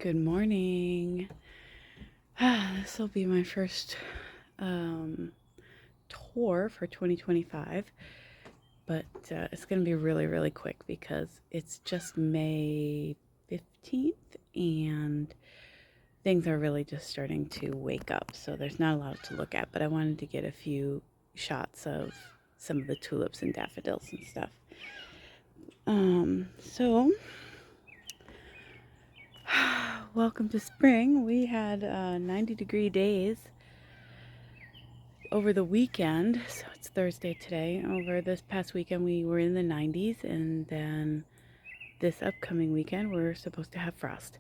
Good morning. This will be my first tour for 2025, but it's going to be really, really quick because it's just May 15th and things are really just starting to wake up. So there's not a lot to look at, but I wanted to get a few shots of some of the tulips and daffodils and stuff. So welcome to spring. We had 90-degree days over the weekend, so it's Thursday today. Over this past weekend, we were in the 90s, and then this upcoming weekend, we're supposed to have frost.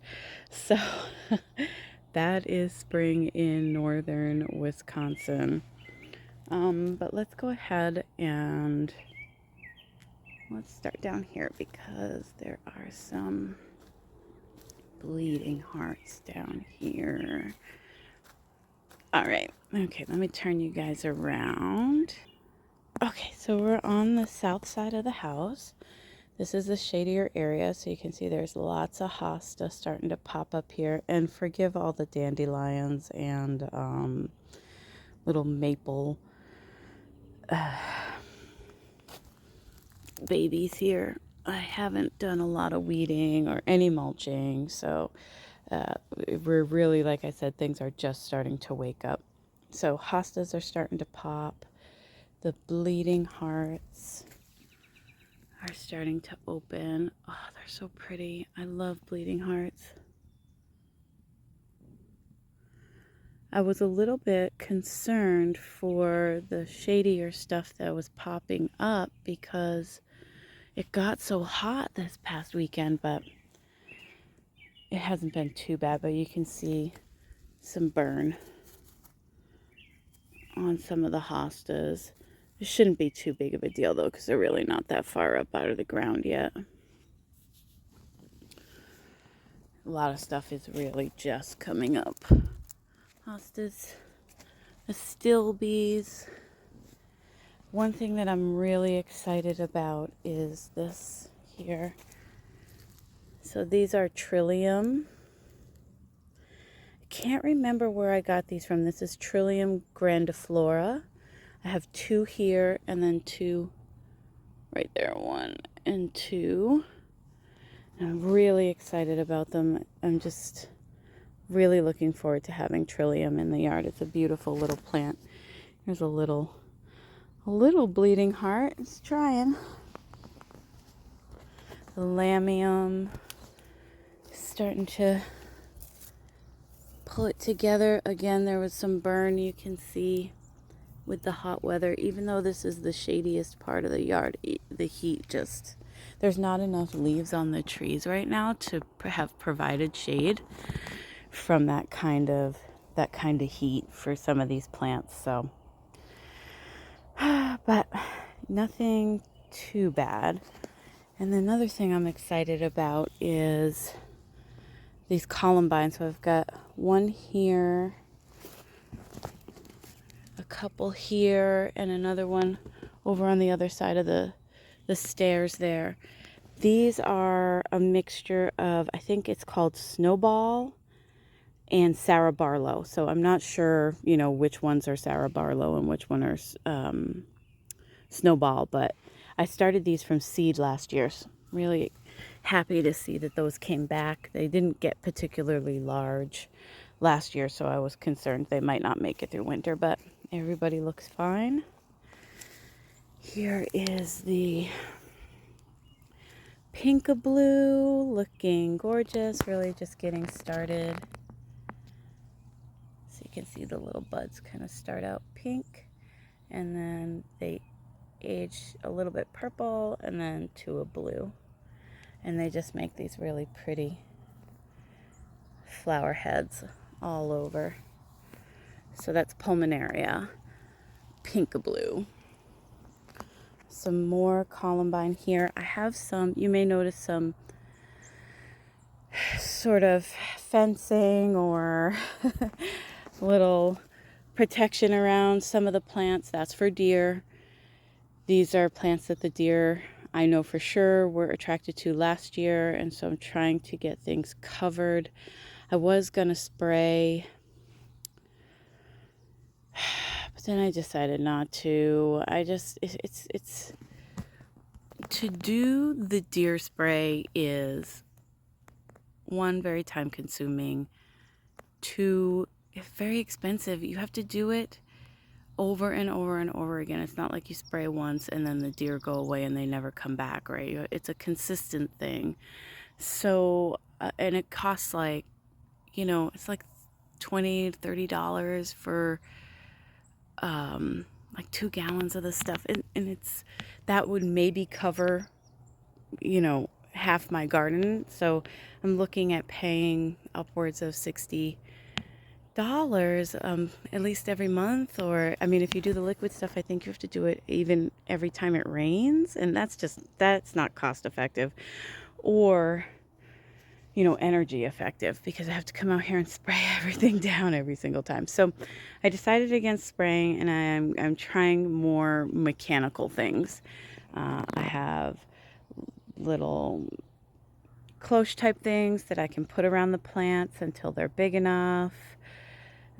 So that is spring in northern Wisconsin. But let's go ahead and let's start down here because there are some bleeding hearts down here. All right, okay, let me turn you guys around. Okay, so we're on the south side of the house. This is a shadier area, so you can see there's lots of hosta starting to pop up here. And forgive all the dandelions and little maple babies here. I haven't done a lot of weeding or any mulching, so we're really, like I said, things are just starting to wake up. So hostas are starting to pop. The bleeding hearts are starting to open. Oh, they're so pretty. I love bleeding hearts. I was a little bit concerned for the shadier stuff that was popping up because it got so hot this past weekend, but it hasn't been too bad. But you can see some burn on some of the hostas. It shouldn't be too big of a deal though, because they're really not that far up out of the ground yet. A lot of stuff is really just coming up. Hostas, astilbes. One thing that I'm really excited about is this here. So these are Trillium. I can't remember where I got these from. This is Trillium grandiflora. I have two here and then two right there, 1 and 2. And I'm really excited about them. I'm just really looking forward to having Trillium in the yard. It's a beautiful little plant. Here's a little bleeding heart. It's trying. The lamium is starting to pull it together. Again, there was some burn you can see with the hot weather. Even though this is the shadiest part of the yard, the heat just, there's not enough leaves on the trees right now to have provided shade from that kind of heat for some of these plants. So but nothing too bad. And another thing I'm excited about is these columbines. So I've got one here, a couple here, and another one over on the other side of the stairs there. These are a mixture of, I think it's called Snowball and Sarah Barlow. So I'm not sure, which ones are Sarah Barlow and which one are Snowball, but I started these from seed last year. So I'm really happy to see that those came back. They didn't get particularly large last year, so I was concerned they might not make it through winter, but everybody looks fine. Here is the Pinkaboo, looking gorgeous, really just getting started. So you can see the little buds kind of start out pink, and then they age a little bit purple, and then to a blue. And they just make these really pretty flower heads all over. So that's Pulmonaria, Pinkaboo. Some more columbine here. I have some, you may notice some sort of fencing or little protection around some of the plants. That's for deer. These are plants that the deer, I know for sure, were attracted to last year, and so I'm trying to get things covered. I was going to spray, but then I decided not to. It's to do the deer spray is one, very time consuming, two, very expensive. You have to do it over and over and over again. It's not like you spray once and then the deer go away and they never come back, right? It's a consistent thing. So, and it costs like, it's like $20-$30 for like 2 gallons of this stuff. And that would maybe cover, half my garden. So I'm looking at paying upwards of $60 at least every month. Or I mean, if you do the liquid stuff, I think you have to do it even every time it rains, and that's not cost effective or energy effective, because I have to come out here and spray everything down every single time. So I decided against spraying, and I'm trying more mechanical things. I have little cloche type things that I can put around the plants until they're big enough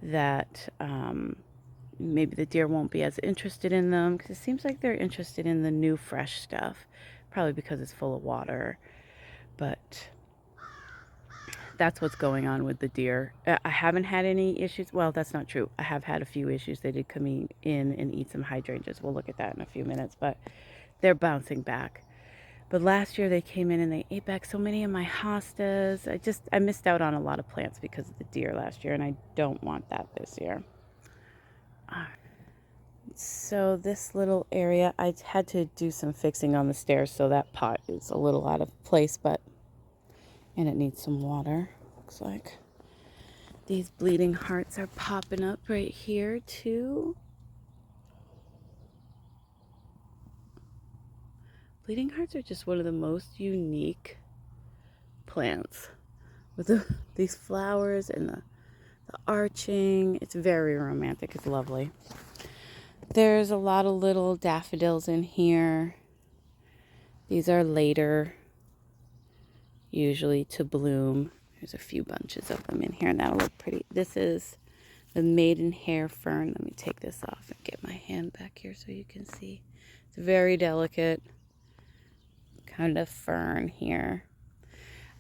that maybe the deer won't be as interested in them, because it seems like they're interested in the new fresh stuff, probably because it's full of water. But that's what's going on with the deer. I haven't had any issues. Well, that's not true. I have had a few issues. They did come in and eat some hydrangeas. We'll look at that in a few minutes, but they're bouncing back. But last year they came in and they ate back so many of my hostas. I missed out on a lot of plants because of the deer last year, and I don't want that this year. So this little area, I had to do some fixing on the stairs, so that pot is a little out of place, and it needs some water, looks like. These bleeding hearts are popping up right here too. Bleeding hearts are just one of the most unique plants with these flowers and the arching. It's very romantic. It's lovely. There's a lot of little daffodils in here. These are later usually to bloom. There's a few bunches of them in here, and that'll look pretty. This is the maidenhair fern. Let me take this off and get my hand back here so you can see. It's very delicate kind of fern here.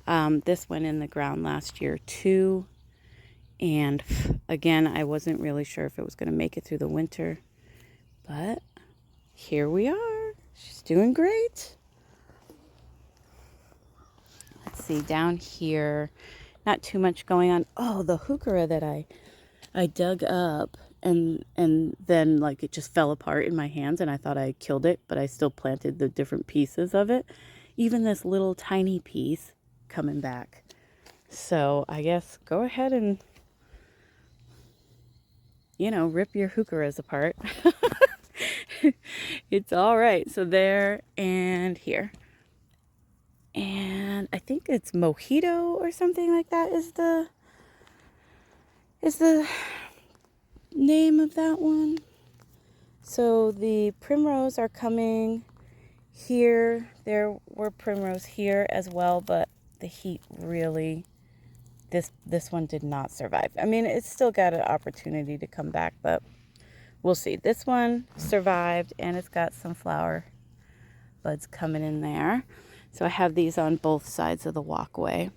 This went in the ground last year too, and again, I wasn't really sure if it was going to make it through the winter, but here we are. She's doing great. Let's see, down here, not too much going on. Oh, the heuchera that I dug up, and then like it just fell apart in my hands, and I thought I killed it, but I still planted the different pieces of it. Even this little tiny piece coming back. So I guess go ahead and, rip your heucheras apart. It's all right. So there and here. And I think it's Mojito or something like that is the name of that one. So the primrose are coming here. There were primrose here as well, but the heat really, this one did not survive. I mean, it's still got an opportunity to come back, but we'll see. This one survived, and it's got some flower buds coming in there. So I have these on both sides of the walkway.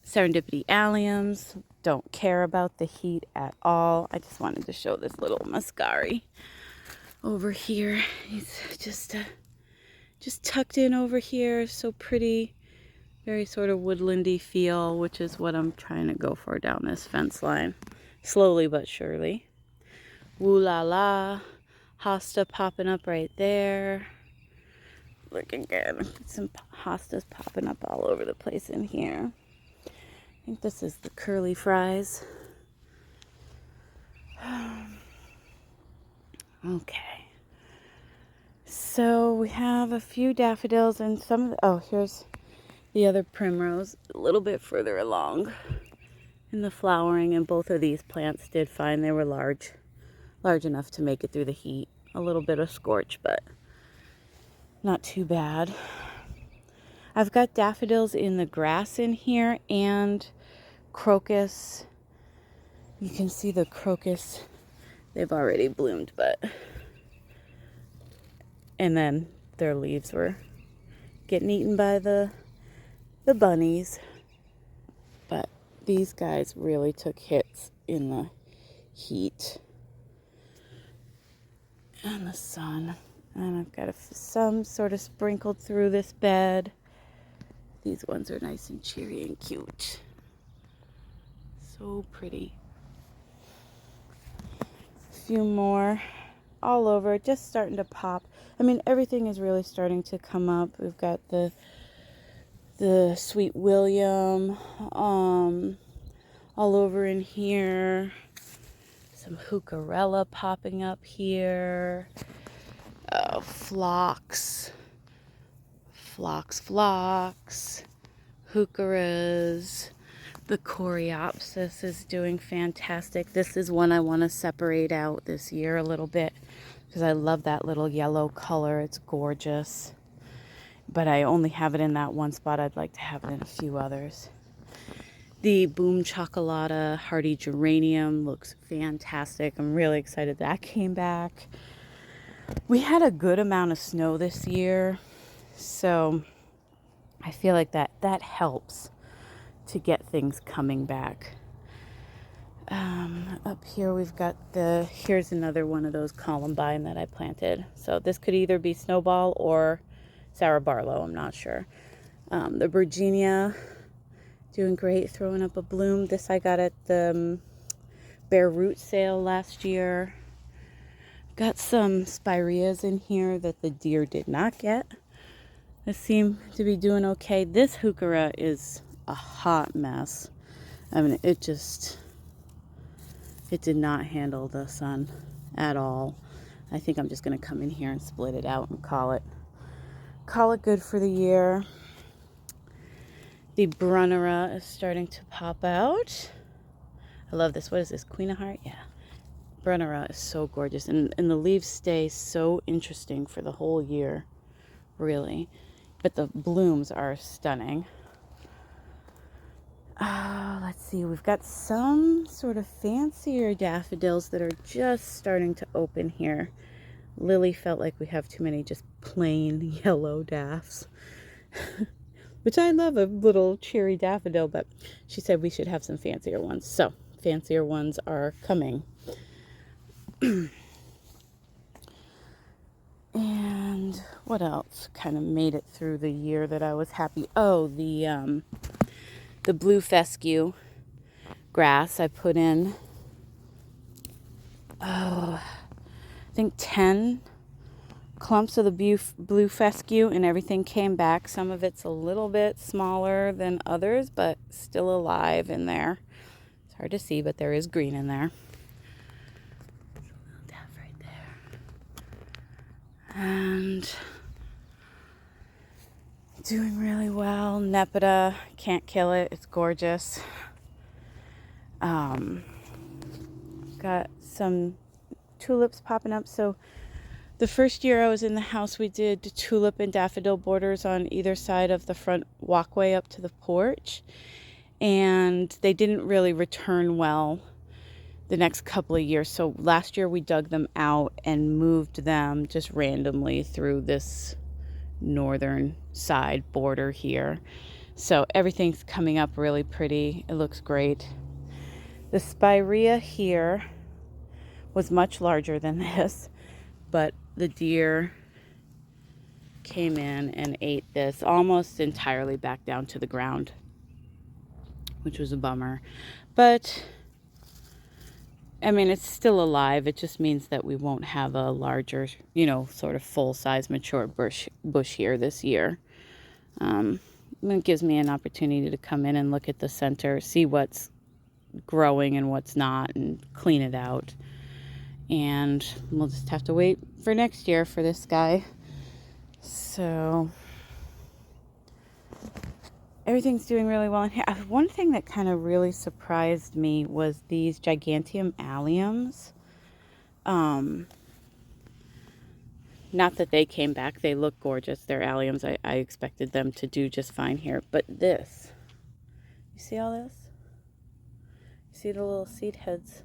Serendipity alliums, don't care about the heat at all. I just wanted to show this little muscari over here. He's just tucked in over here, so pretty. Very sort of woodlandy feel, which is what I'm trying to go for down this fence line. Slowly but surely. Woo la la. Hosta popping up right there. Look again. Some hostas popping up all over the place in here. I think this is the curly fries. Okay. So we have a few daffodils and some of the, here's the other primrose a little bit further along in the flowering, and both of these plants did fine. They were large enough to make it through the heat. A little bit of scorch, but not too bad. I've got daffodils in the grass in here and crocus. You can see the crocus. They've already bloomed, but... And then their leaves were getting eaten by the bunnies. But these guys really took hits in the heat and the sun. And I've got some sort of sprinkled through this bed. These ones are nice and cheery and cute. So pretty. A few more all over, just starting to pop. I mean, everything is really starting to come up. We've got the Sweet William all over in here. Some heucherella popping up here. Phlox, heucheras. The coreopsis is doing fantastic. This is one I want to separate out this year a little bit because I love that little yellow color. It's gorgeous. But I only have it in that one spot. I'd like to have it in a few others. The Boom Chocolata Hardy Geranium looks fantastic. I'm really excited that came back. We had a good amount of snow this year, so I feel like that helps to get things coming back. Up here we've got here's another one of those columbine that I planted. So this could either be Snowball or Sarah Barlow, I'm not sure. The Virginia, doing great, throwing up a bloom. This I got at the Bare Root sale last year. Got some spireas in here that the deer did not get. They seem to be doing okay. This heuchera is a hot mess. I mean, it did not handle the sun at all. I think I'm just going to come in here and split it out and call it good for the year. The Brunnera is starting to pop out. I love this. What is this? Queen of Heart? Yeah. Brunnera is so gorgeous. And the leaves stay so interesting for the whole year. Really. But the blooms are stunning. Let's see. We've got some sort of fancier daffodils that are just starting to open here. Lily felt like we have too many just plain yellow daffs. Which I love, a little cherry daffodil, but she said we should have some fancier ones. So, fancier ones are coming. And what else kind of made it through the year that I was happy? Oh, the blue fescue grass I put in. I think 10 clumps of the blue fescue, and everything came back. Some of it's a little bit smaller than others, but still alive in there. It's hard to see, but there is green in there. There's a little daff right there. And doing really well. Nepeta, can't kill it. It's gorgeous. Got some tulips popping up. So the first year I was in the house, we did tulip and daffodil borders on either side of the front walkway up to the porch. And they didn't really return well the next couple of years. So last year we dug them out and moved them just randomly through this northern side border here. So everything's coming up really pretty. It looks great. The spirea here was much larger than this, but the deer came in and ate this almost entirely back down to the ground, which was a bummer. But I mean, it's still alive. It just means that we won't have a larger, sort of full-size mature bush here this year. It gives me an opportunity to come in and look at the center, see what's growing and what's not, and clean it out. And we'll just have to wait for next year for this guy. So everything's doing really well in here. One thing that kind of really surprised me was these Gigantium alliums. Not that they came back. They look gorgeous. They're alliums. I expected them to do just fine here. But this, you see all this? You see the little seed heads?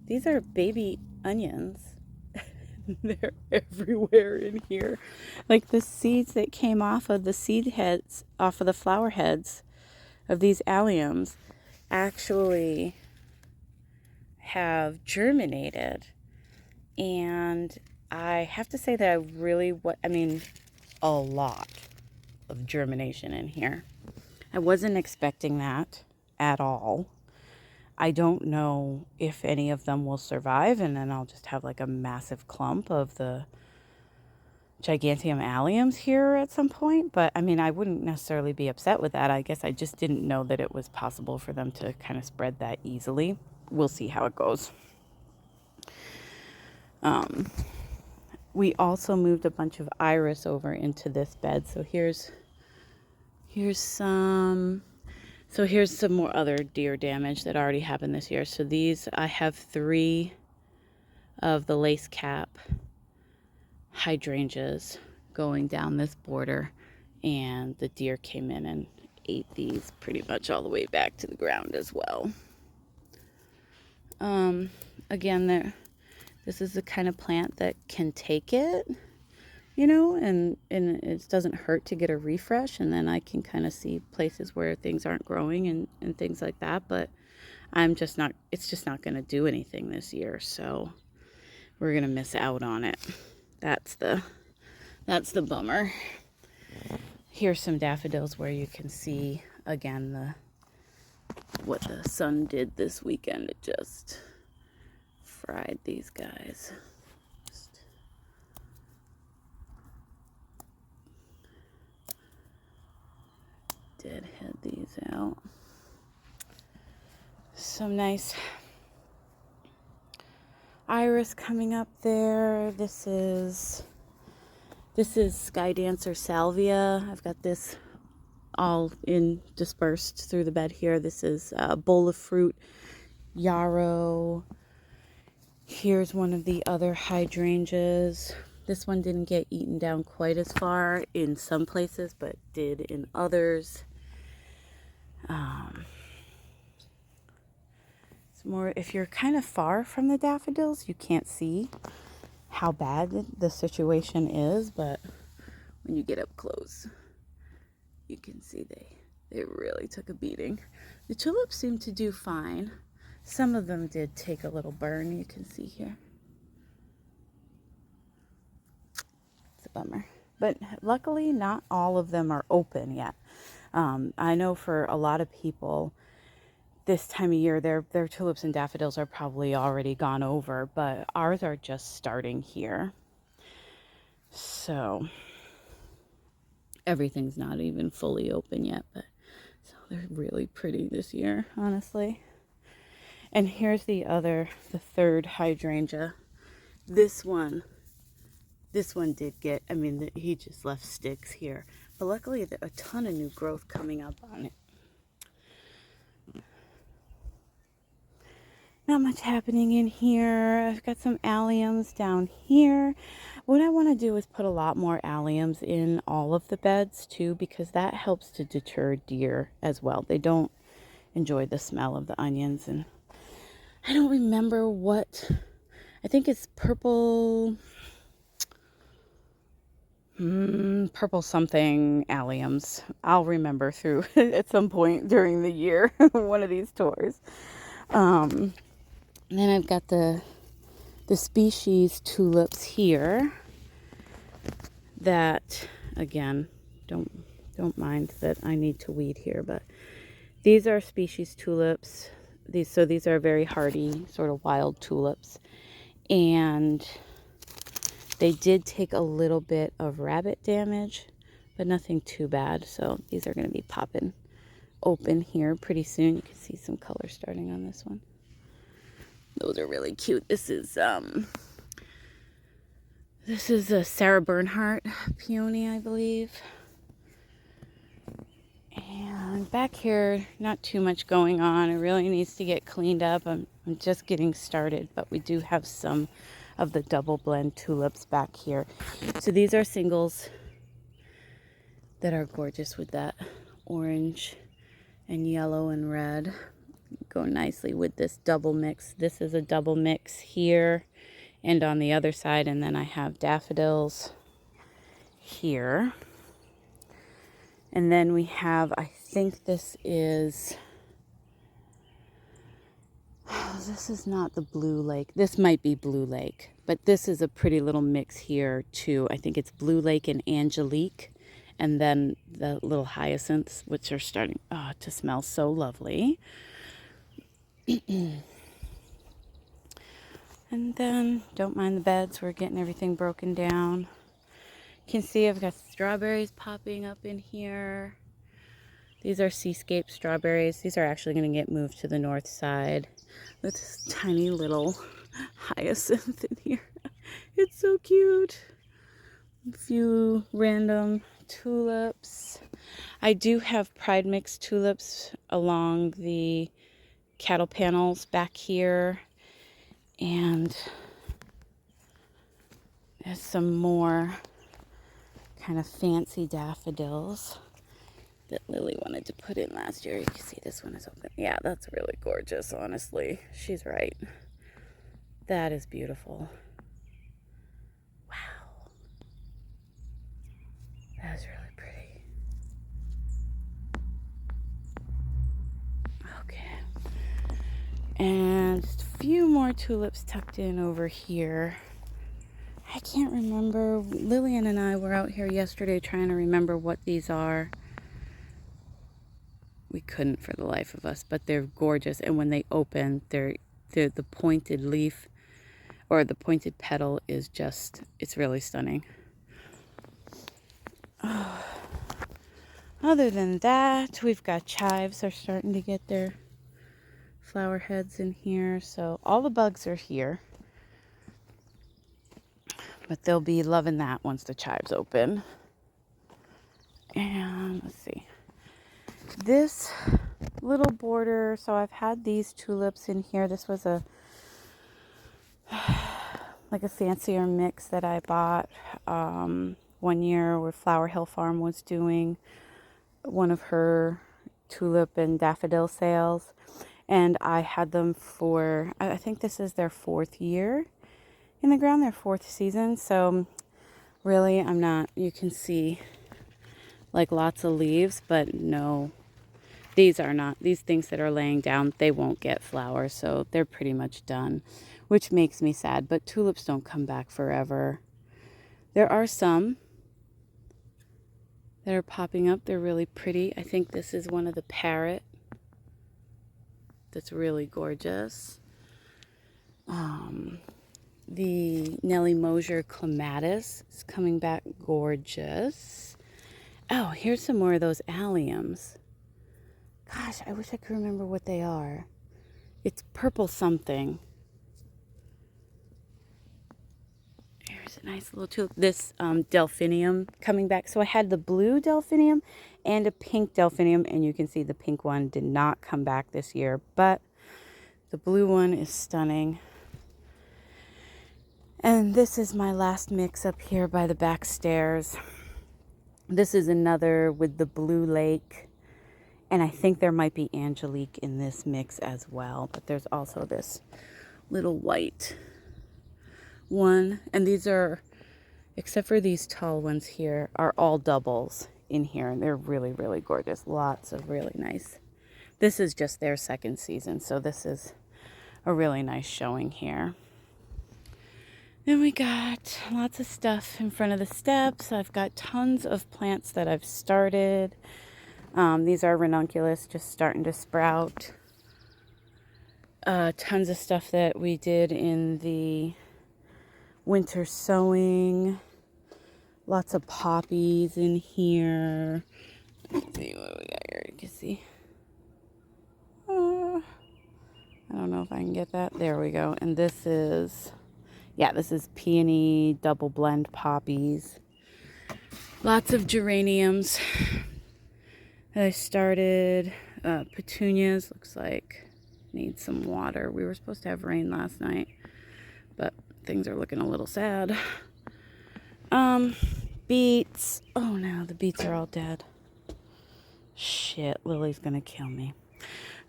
These are baby onions. They're everywhere in here. Like the seeds that came off of the seed heads, off of the flower heads of these alliums actually have germinated. And I have to say that I mean, a lot of germination in here. I wasn't expecting that at all. I don't know if any of them will survive, and then I'll just have like a massive clump of the Gigantium alliums here at some point. But I mean, I wouldn't necessarily be upset with that. I guess I just didn't know that it was possible for them to kind of spread that easily. We'll see how it goes. We also moved a bunch of iris over into this bed. So here's some more other deer damage that already happened this year. So these, I have 3 of the lace cap hydrangeas going down this border, and the deer came in and ate these pretty much all the way back to the ground as well. Again, this is the kind of plant that can take it, and it doesn't hurt to get a refresh, and then I can kind of see places where things aren't growing and things like that, but it's just not going to do anything this year, so we're going to miss out on it. That's the bummer. Here's some daffodils where you can see, again, what the sun did this weekend. It just fried these guys. Deadhead these out. Some nice iris coming up there. This is Sky Dancer Salvia. I've got this all dispersed through the bed here. This is Bowl of Fruit Yarrow. Here's one of the other hydrangeas. This one didn't get eaten down quite as far in some places, but did in others. It's more, if you're kind of far from the daffodils, you can't see how bad the situation is, but when you get up close, you can see they really took a beating. The tulips seem to do fine. Some of them did take a little burn, you can see here. It's a bummer. But luckily, not all of them are open yet. I know for a lot of people, this time of year, their tulips and daffodils are probably already gone over, but ours are just starting here. So everything's not even fully open yet, but so they're really pretty this year, honestly. And here's the third hydrangea. This one did get, he just left sticks here, but luckily a ton of new growth coming up on it. Not much happening in here. I've got some alliums down here. What I want to do is put a lot more alliums in all of the beds too, because that helps to deter deer as well. They don't enjoy the smell of the onions, and I don't remember I think it's purple something alliums. I'll remember through at some point during the year, one of these tours. And then I've got the species tulips here that, again, don't mind that I need to weed here, but these are species tulips. These are very hardy, sort of wild tulips, and they did take a little bit of rabbit damage, but nothing too bad. So these are going to be popping open here pretty soon. You can see some color starting on this one. Those are really cute. This is a Sarah Bernhardt peony, I believe. And back here, not too much going on. It really needs to get cleaned up. I'm just getting started, but we do have some of the double blend tulips back here. So these are singles that are gorgeous with that orange and yellow and red. Go nicely with this double mix. This is a double mix here and on the other side, and then I have daffodils here. And then we have, I think this is, this is not the Blue Lake. This might be Blue Lake, but this is a pretty little mix here too. I think it's Blue Lake and Angelique, and then the little hyacinths, which are starting to smell so lovely. And then, don't mind the beds, we're getting everything broken down. You can see I've got strawberries popping up in here. These are seascape strawberries. These are actually going to get moved to the north side. With this tiny little hyacinth in here. It's so cute. A few random tulips. I do have pride mix tulips along the cattle panels back here. And there's some more kind of fancy daffodils that Lily wanted to put in last year. You can see this one is open. Yeah, that's really gorgeous, honestly. She's right. That is beautiful. Wow. That is really pretty. Okay. And just a few more tulips tucked in over here. I can't remember. Lillian and I were out here yesterday trying to remember what these are. We couldn't for the life of us, but they're gorgeous. And when they open, they're the pointed leaf or the pointed petal is just, it's really stunning. Oh. Other than that, we've got chives are starting to get their flower heads in here. So all the bugs are here. But they'll be loving that once the chives open. And let's see. This little border, so I've had these tulips in here. This was a like a fancier mix that I bought one year where Flower Hill Farm was doing one of her tulip and daffodil sales. And I had them for, I think this is their 4th year in the ground, their 4th season. So really, I'm not, you can see like lots of leaves, but no, these are not, these things that are laying down, they won't get flowers. So they're pretty much done, which makes me sad, but tulips don't come back forever. There are some that are popping up. They're really pretty. I think this is one of the parrot that's really gorgeous. The Nellie Mosier clematis is coming back gorgeous. Oh, here's some more of those alliums. Gosh, I wish I could remember what they are. It's purple something. Here's a nice little tulip. This delphinium coming back. So I had the blue delphinium and a pink delphinium, and you can see the pink one did not come back this year, but the blue one is stunning. And this is my last mix up here by the back stairs. This is another with the Blue Lake. And I think there might be Angelique in this mix as well. But there's also this little white one. And these are, except for these tall ones here, are all doubles in here. And they're really, really gorgeous. Lots of really nice. This is just their 2nd season. So this is a really nice showing here. Then we got lots of stuff in front of the steps. I've got tons of plants that I've started. These are ranunculus, just starting to sprout. Tons of stuff that we did in the winter sowing. Lots of poppies in here. Let's see what we got here. You can see. I don't know if I can get that. There we go. And this is... yeah, this is peony double blend poppies. Lots of geraniums that I started. Petunias, looks like need some water. We were supposed to have rain last night, but things are looking a little sad. Beets. Oh no, the beets are all dead. Shit, Lily's gonna kill me.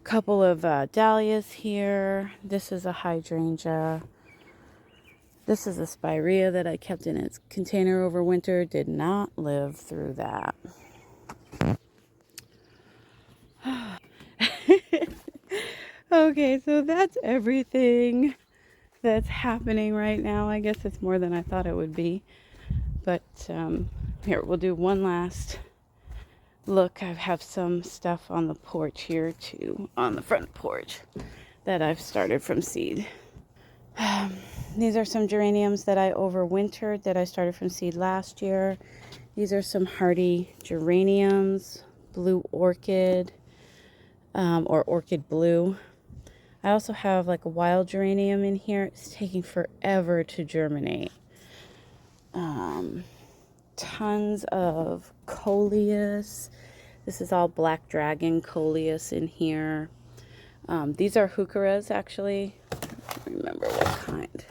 Couple of dahlias here. This is a hydrangea. This is a spirea that I kept in its container over winter. Did not live through that. Okay, so that's everything that's happening right now. I guess it's more than I thought it would be. But here, we'll do one last look. I have some stuff on the porch here too, on the front porch, that I've started from seed. These are some geraniums that I overwintered that I started from seed last year. These are some hardy geraniums, blue orchid, or orchid blue. I also have like a wild geranium in here. It's taking forever to germinate. Tons of coleus. This is all black dragon coleus in here. These are heucheras, actually. I don't remember what kind.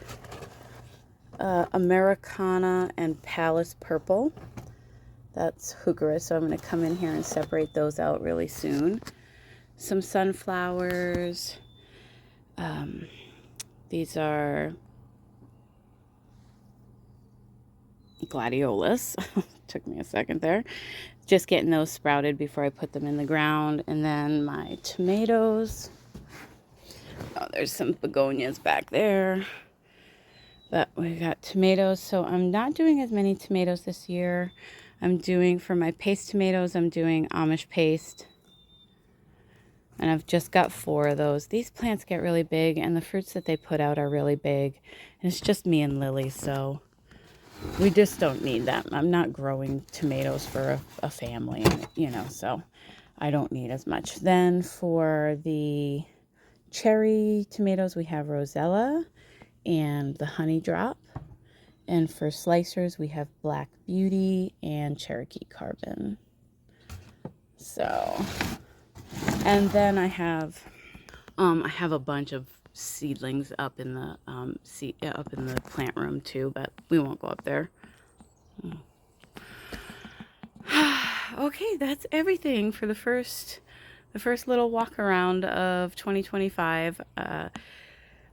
Americana and Palace Purple. That's heuchera, so I'm going to come in here and separate those out really soon. Some sunflowers. These are gladiolus. Took me a second there. Just getting those sprouted before I put them in the ground. And then my tomatoes. Oh, there's some begonias back there. But we got tomatoes. So I'm not doing as many tomatoes this year. I'm doing, for my paste tomatoes, I'm doing Amish paste. And I've just got 4 of those. These plants get really big, and the fruits that they put out are really big. And it's just me and Lily, so we just don't need that. I'm not growing tomatoes for a family, you know, so I don't need as much. Then for the cherry tomatoes, we have Rosella and the Honey Drop. And for slicers, we have Black Beauty and Cherokee Carbon. So, and then I have a bunch of seedlings up in the plant room too, but we won't go up there. Okay, that's everything for the first little walk around of 2025.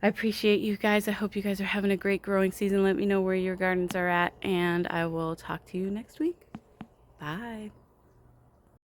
I appreciate you guys. I hope you guys are having a great growing season. Let me know where your gardens are at, and I will talk to you next week. Bye.